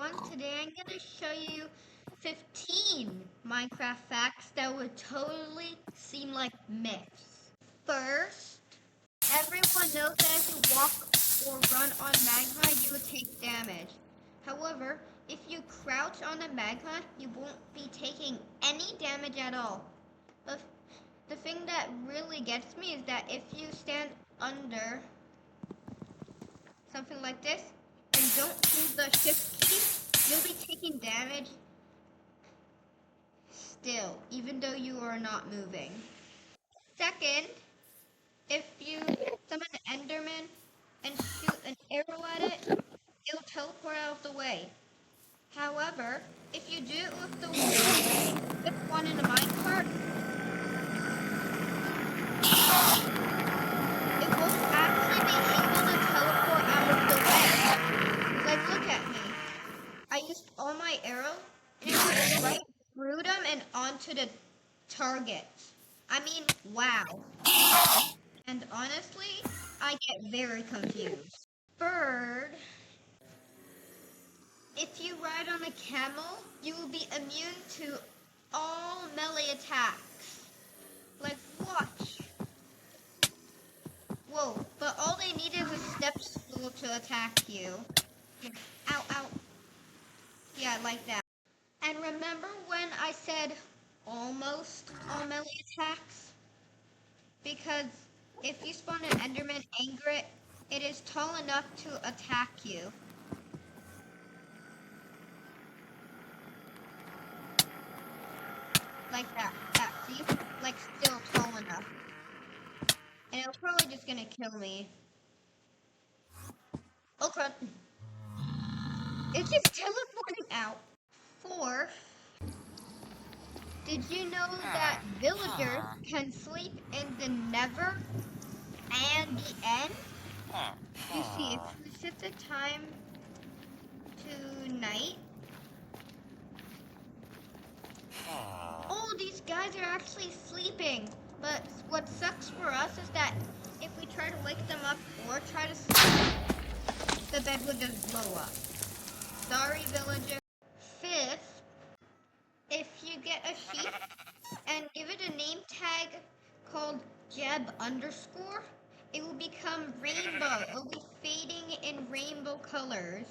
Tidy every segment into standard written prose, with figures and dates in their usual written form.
everyone. Today I'm going to show you 15 Minecraft facts that would totally seem like myths. First, everyone knows that if you walk or run on magma, you will take damage. However, if you crouch on the magma, you won't be taking any damage at all. The thing that really gets me is that if you stand under something like this, and don't use the shift key, you'll be taking damage still, even though you are not moving. Second, if you summon an Enderman and shoot an arrow at it, it'll teleport out of the way. However, if you do it with one in the minecart, it won't actually be able to teleport out of the way. Like, look at me. I used all my arrows and it went right through them and onto the target. I mean, wow. And honestly, I get very confused. Third, if you ride on a camel, you will be immune to all melee attacks. Like, watch. Whoa, but all they need is a step stool to attack you. Ow, ow. Yeah, like that. And remember when I said almost all melee attacks? Because if you spawn an Enderman Angry, it is tall enough to attack you. Like that. See? Like still tall enough. And it's probably just gonna kill me. Oh crap. It's just teleporting out. Fourth, did you know that villagers can sleep in the Nether and the End? You see, if you set the time to night. Oh, these guys are actually sleeping. But what sucks for us is that if we try to wake them up or try to sleep, the bed would just blow up. Sorry, villager. Fifth, if you get a sheep and give it a name tag called Jeb _, it will become rainbow. It will be fading in rainbow colors.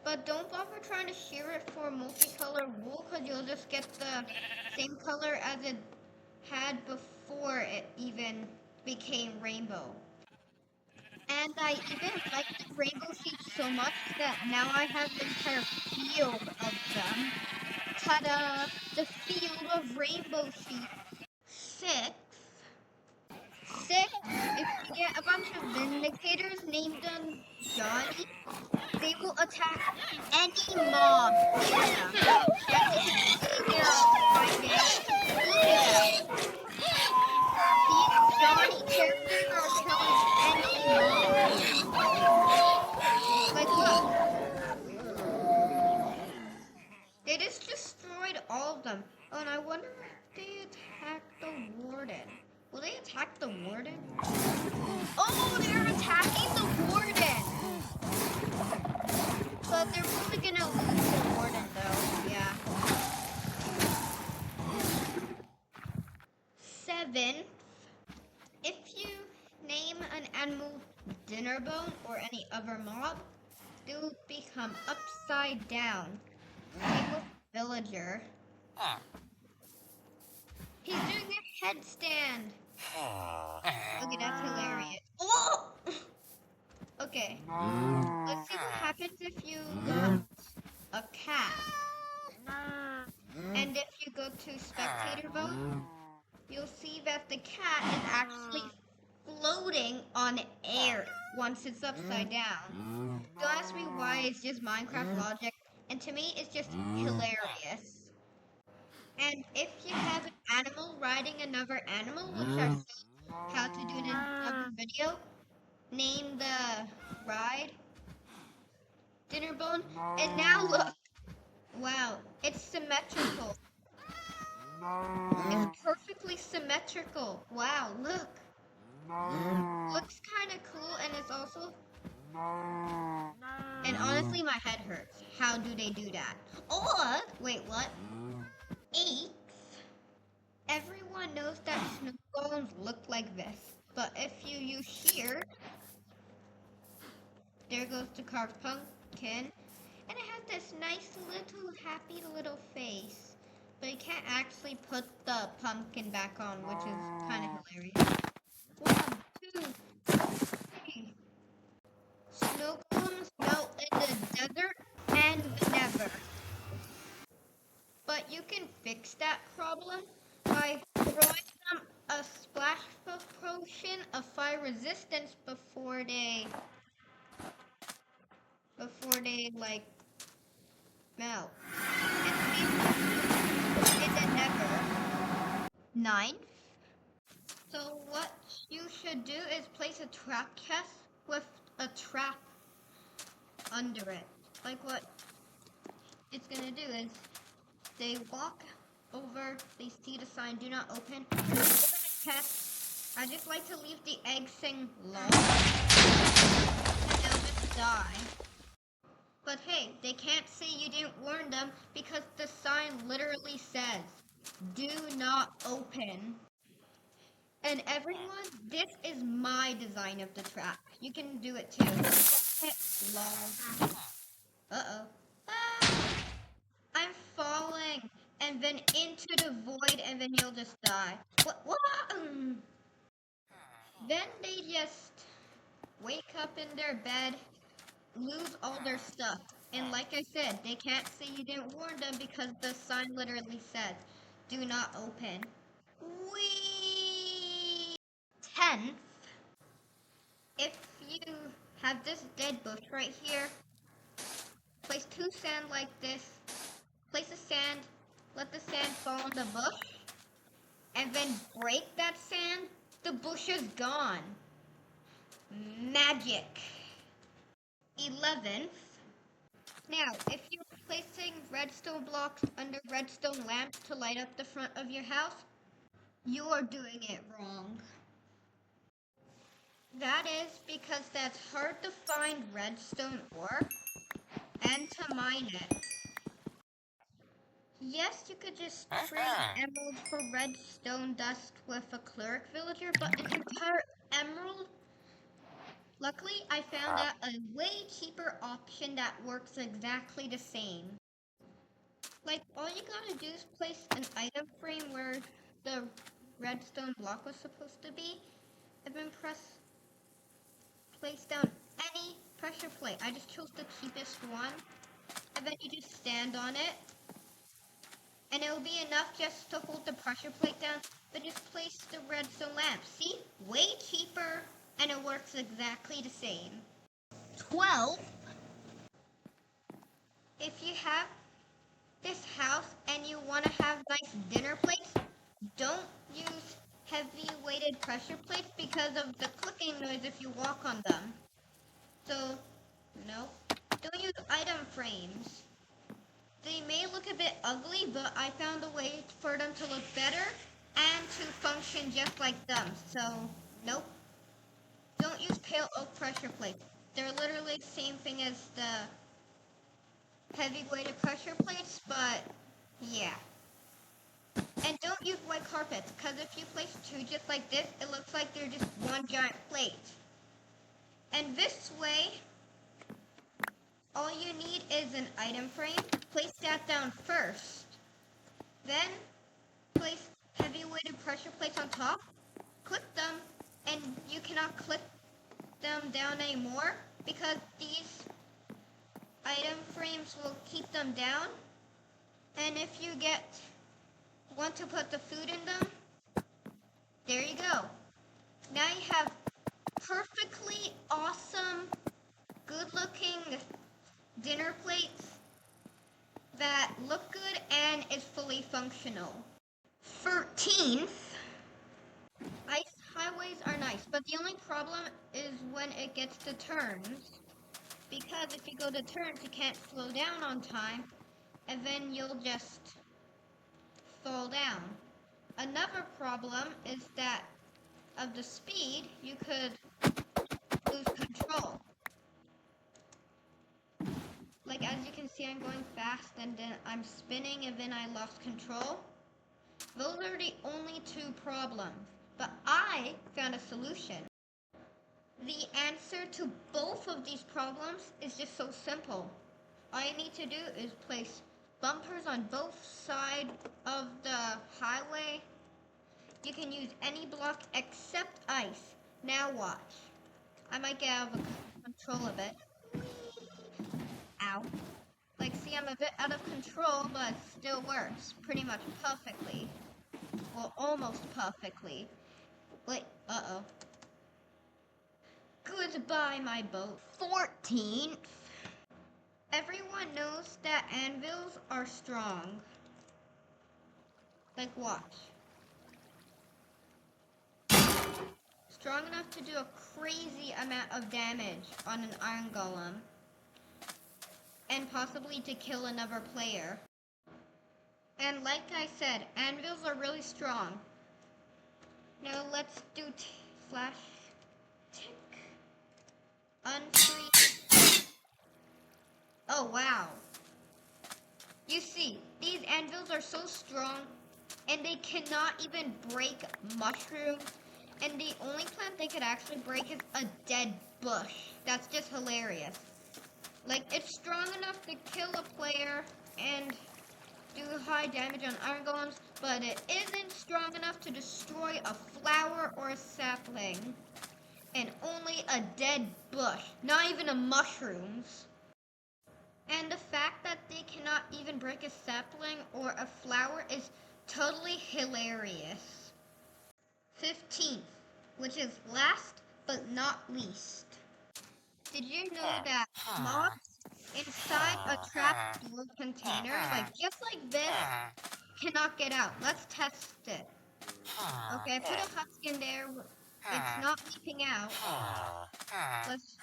But don't bother trying to shear it for multicolored wool, because you'll just get the same color as it had before it even became rainbow. And I even like the rainbow sheep so much that now I have an entire field of them. Ta-da! The field of rainbow sheep. Sixth, if you get a bunch of vindicators named Johnny, they will attack any mob. Yeah. As you can see, they're fighting. Look at them. These Johnny characters are killing any mob. Like, look. They just destroyed all of them. Oh, and I wonder if they attacked the warden. Will they attack the warden? Oh, they're attacking the warden! But they're probably gonna lose the warden though, yeah. 7th, if you name an animal Dinnerbone or any other mob, they will become upside down. Same with villager. He's doing a headstand. Okay, that's hilarious. Oh! Okay, let's see what happens if you got a cat. And if you go to spectator vote, you'll see that the cat is actually floating on air once it's upside down. Don't ask me why, it's just Minecraft logic, and to me it's just hilarious. And if you have an animal riding another animal, which I showed how to do in another video, name the ride Dinnerbone, and now look, wow, it's symmetrical. It's perfectly symmetrical. Wow, look. Looks kind of cool, and it's also And honestly, my head hurts. How do they do that? Or, wait, what? 8. Everyone knows that snow golems look like this. But if you use here, there goes the carved pumpkin. And it has this nice little happy little face. But you can't actually put the pumpkin back on, which is kind of hilarious. 1, 2, 3. Snow cones melt in the desert and the nether. But you can fix that problem by throwing them a splash potion of fire resistance before they like melt. And in the nether. 9. So what you should do is place a trap chest with a trap under it. Like what it's gonna do is they walk over, they see the sign do not open, open the chest. I just like to leave the egg saying low and they'll just die. But hey, they can't say you didn't warn them because the sign literally says do not open. And everyone, this is my design of the trap. You can do it too. Lol. Uh-oh. Ah, I'm falling. And then into the void and then you'll just die. What? Then they just wake up in their bed, lose all their stuff. And like I said, they can't say you didn't warn them because the sign literally says, do not open. Whee! 10th, if you have this dead bush right here, place 2 sand like this, place the sand, let the sand fall in the bush, and then break that sand, the bush is gone. Magic. 11th, now if you're placing redstone blocks under redstone lamps to light up the front of your house, you are doing it wrong. That is because that's hard to find redstone ore and to mine it. Yes, you could just trade emeralds for redstone dust with a cleric villager, but an entire emerald? Luckily, I found out a way cheaper option that works exactly the same. Like, all you gotta do is place an item frame where the redstone block was supposed to be, and then place down any pressure plate. I just chose the cheapest one, and then you just stand on it, and it will be enough just to hold the pressure plate down, but just place the redstone lamp. See? Way cheaper, and it works exactly the same. 12. If you have this house and you want to have nice dinner plates, don't use heavy weighted pressure plates because of the clicking noise if you walk on them. So, no. Don't use item frames. They may look a bit ugly, but I found a way for them to look better and to function just like them. So, nope. Don't use pale oak pressure plates. They're literally the same thing as the heavy weighted pressure plates, but yeah. And don't use white carpets, because if you place 2 just like this, it looks like they're just one giant plate. And this way, all you need is an item frame. Place that down first. Then, place heavy weighted pressure plates on top. Click them, and you cannot click them down anymore, because these item frames will keep them down. And if you want to put the food in them, there you go. Now you have perfectly awesome, good-looking dinner plates that look good and is fully functional. 13th, ice highways are nice, but the only problem is when it gets to turns. Because if you go to turns, you can't slow down on time, and then you'll just fall down. Another problem is that of the speed, you could lose control. like, as you can see, I'm going fast, and then I'm spinning, and then I lost control. Those are the only two problems. But I found a solution. The answer to both of these problems is just so simple. All you need to do is place bumpers on both sides of the highway. You can use any block except ice. Now watch. I might get out of control a bit. Ow. Like, see, I'm a bit out of control, but it still works pretty much perfectly. Well, almost perfectly. Wait, uh-oh. Goodbye, my boat. 14th. Everyone knows that anvils are strong. Like, watch. Strong enough to do a crazy amount of damage on an iron golem. And possibly to kill another player. And like I said, anvils are really strong. Now let's do flash tick. Unfreeze. Oh wow. You see, these anvils are so strong and they cannot even break mushrooms. And the only plant they could actually break is a dead bush. That's just hilarious. Like, it's strong enough to kill a player and do high damage on iron golems, but it isn't strong enough to destroy a flower or a sapling. And only a dead bush, not even a mushrooms. And the fact that they cannot even break a sapling or a flower is totally hilarious. 15th, which is last but not least. Did you know that mobs inside a trapped door container, like just like this, cannot get out? Let's test it. Okay, I put a husk in there. It's not leaping out. Let's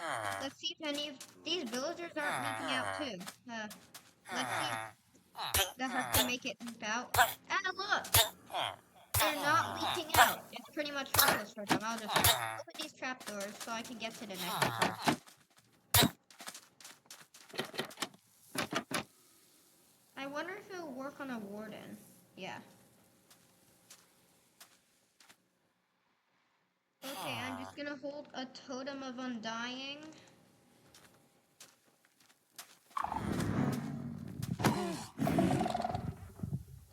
see if any of these villagers aren't leaping out too. Let's see if the husk can make it leap out. And look! They're not leaping out. It's pretty much hopeless for them. I'll just open these trapdoors so I can get to the next person. I wonder if it'll work on a warden. Yeah. Okay, I'm just gonna hold a totem of undying.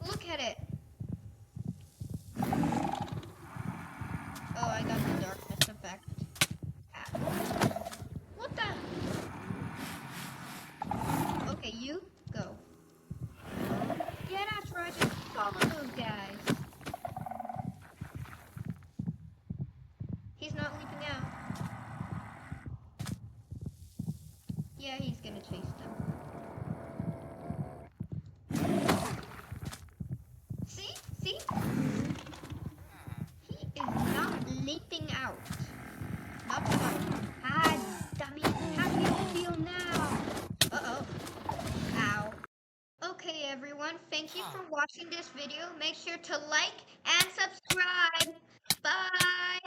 Look at it! Oh, I got the darkness effect. What the? Okay, you go. Yeah, that's right. Just follow those guys. He's not leaping out. Yeah, he's gonna chase them. See? See? He is not leaping out. Not so much. Ah, dummy. How do you feel now? Uh-oh. Ow. Okay, everyone. Thank you for watching this video. Make sure to like and subscribe. Bye.